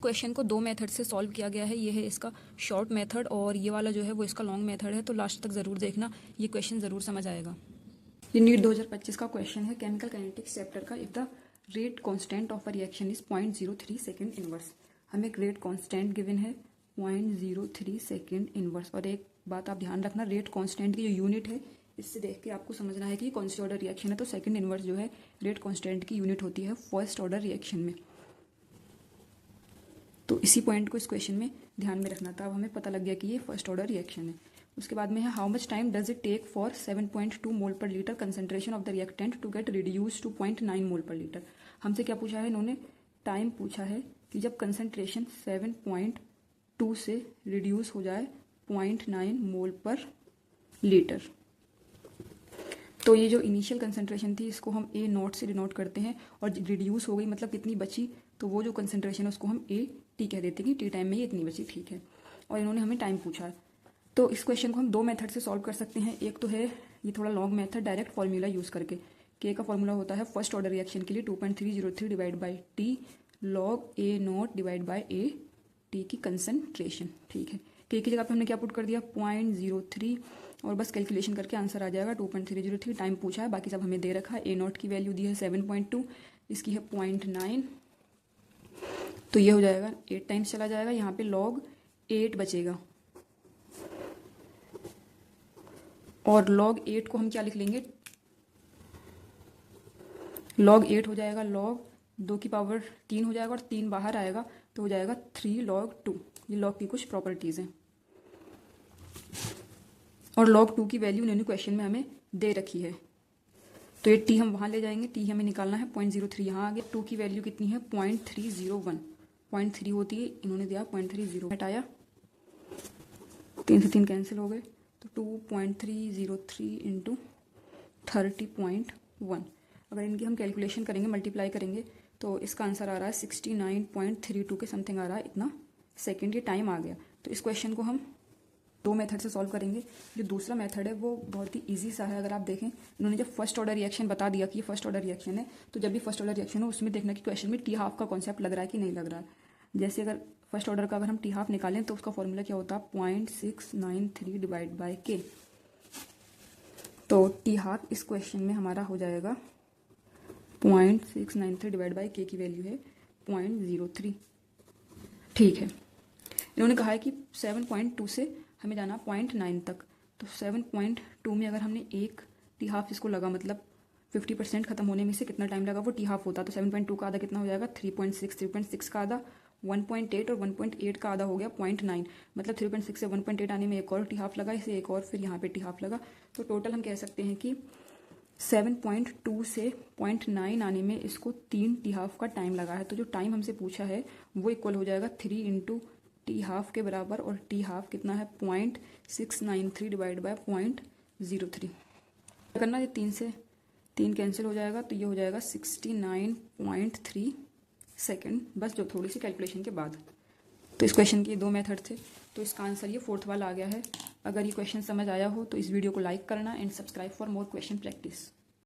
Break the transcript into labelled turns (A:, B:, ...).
A: Question को दो method से सॉल्व किया गया है। ये है इसका शॉर्ट मेथड और ये वाला जो है वो इसका लॉन्ग मेथड है। तो लास्ट तक ज़रूर देखना, ये क्वेश्चन ज़रूर समझ आएगा। ये नीट 2025 का क्वेश्चन है केमिकल काइनेटिक्स चैप्टर का। If the rate constant of a reaction is 0.03 second inverse. हमें एक रेट कांस्टेंट गिवन है 0.03 सेकेंड इनवर्स। और एक बात आप ध्यान रखना, रेट कांस्टेंट की जो यूनिट है इससे देख के आपको समझना है कि कौन सी ऑर्डर रिएक्शन है। तो सेकेंड इनवर्स जो है रेट कांस्टेंट की यूनिट होती है फर्स्ट ऑर्डर रिएक्शन में। तो इसी पॉइंट को इस क्वेश्चन में ध्यान में रखना था। अब हमें पता लग गया कि ये फर्स्ट ऑर्डर रिएक्शन है। उसके बाद में है how much time does it take for 7.2 mole per litre concentration of the reactant to get reduce to 0.9 mole per litre. हमसे क्या पूछा है, इन्होंने टाइम पूछा है कि जब कंसंट्रेशन 7.2 से रिड्यूस हो जाए 0.9 मोल पर लीटर। तो ये जो इनिशियल कंसंट्रेशन थी इसको हम ए नोट से डिनोट करते हैं और रिड्यूस हो गई मतलब कितनी बची, तो वो जो कंसंट्रेशन है उसको हम ए टी कह देते हैं कि टी टाइम में ये इतनी बची, ठीक है। और इन्होंने हमें टाइम पूछा है। तो इस क्वेश्चन को हम दो मेथड से सॉल्व कर सकते हैं। एक तो है ये थोड़ा long method, direct formula use करके। के का फॉर्मूला होता है फर्स्ट ऑर्डर रिएक्शन के लिए 2.303 divide by T log A note divide by A T की कंसंट्रेशन, ठीक है। के की जगह पे हमने क्या पुट कर दिया 0.03 और बस कैलकुलेशन करके आंसर आ जाएगा 2.303। टाइम पूछा है, बाकी सब हमें दे रखा है। ए नोट की वैल्यू दी है 7.2, इसकी है 0.9, तो ये हो जाएगा 8 टाइम्स चला जाएगा। यहाँ पे लॉग 8 बचेगा और log 8 को हम क्या लिख लेंगे, log 8 हो जाएगा log 2 की पावर 3 हो जाएगा और 3 बाहर आएगा तो हो जाएगा 3 log 2। ये log की कुछ प्रॉपर्टीज हैं और log 2 की वैल्यू इन्होंने क्वेश्चन में हमें दे रखी है। तो ये t हम वहां ले जाएंगे, t हमें निकालना है 0.03, यहाँ आ गया। 2 की वैल्यू कितनी है 0.301, 0.3 होती है, इन्होंने दिया 0.30, हटाया 3 से 3 कैंसिल हो गए, तो 2.303 इंटू 30.1। अगर इनकी हम कैलकुलेशन करेंगे, मल्टीप्लाई करेंगे, तो इसका आंसर आ रहा है 69.32 के समथिंग आ रहा है, इतना सेकेंड ये टाइम आ गया। तो इस क्वेश्चन को हम दो मेथड से सॉल्व करेंगे। जो दूसरा मेथड है वो बहुत ही इजी सा है। अगर आप देखें, इन्होंने जब फर्स्ट ऑर्डर रिएक्शन बता दिया कि ये फर्स्ट ऑर्डर रिएक्शन है, तो जब भी फर्स्ट ऑर्डर रिएक्शन हो उसमें देखना कि क्वेश्चन में टी हाफ का कॉन्सेप्ट लग रहा है कि नहीं लग रहा है। जैसे अगर फर्स्ट ऑर्डर का अगर हम टी हाफ निकालें तो उसका फॉर्मूला क्या होता है 0.693 डिवाइड बाय के। तो टी हाफ इस क्वेश्चन में हमारा हो जाएगा 0.693 डिवाइड बाय के की वैल्यू है 0.03, ठीक है। इन्होंने कहा है कि 7.2 से हमें जाना 0.9 तक। तो 7.2 में अगर हमने एक टी हाफ इसको लगा, मतलब 50% खत्म होने में से कितना टाइम लगा वो टी हाफ होता। तो 7.2 का आधा कितना हो जाएगा 3.6, 3.6 का आधा 1.8 और 1.8 का आधा हो गया 0.9, मतलब 3.6 से 1.8 आने में एक और टी हाफ लगा, इसे एक और फिर यहाँ पे टी हाफ लगा। तो टोटल हम कह सकते हैं कि 7.2 से 0.9 आने में इसको 3 टी हाफ का टाइम लगा है। तो जो टाइम हमसे पूछा है वो इक्वल हो जाएगा 3 इंटू टी हाफ के बराबर, और टी हाफ कितना है 0.693 डिवाइड बाय 0.03 करना। ये 3 से 3 कैंसिल हो जाएगा, तो ये हो जाएगा 69.3 सेकेंड, बस जो थोड़ी सी कैलकुलेशन के बाद। तो इस क्वेश्चन के दो मेथड थे, तो इसका आंसर ये फोर्थ वाला आ गया है। अगर ये क्वेश्चन समझ आया हो तो इस वीडियो को लाइक करना and subscribe for more question practice.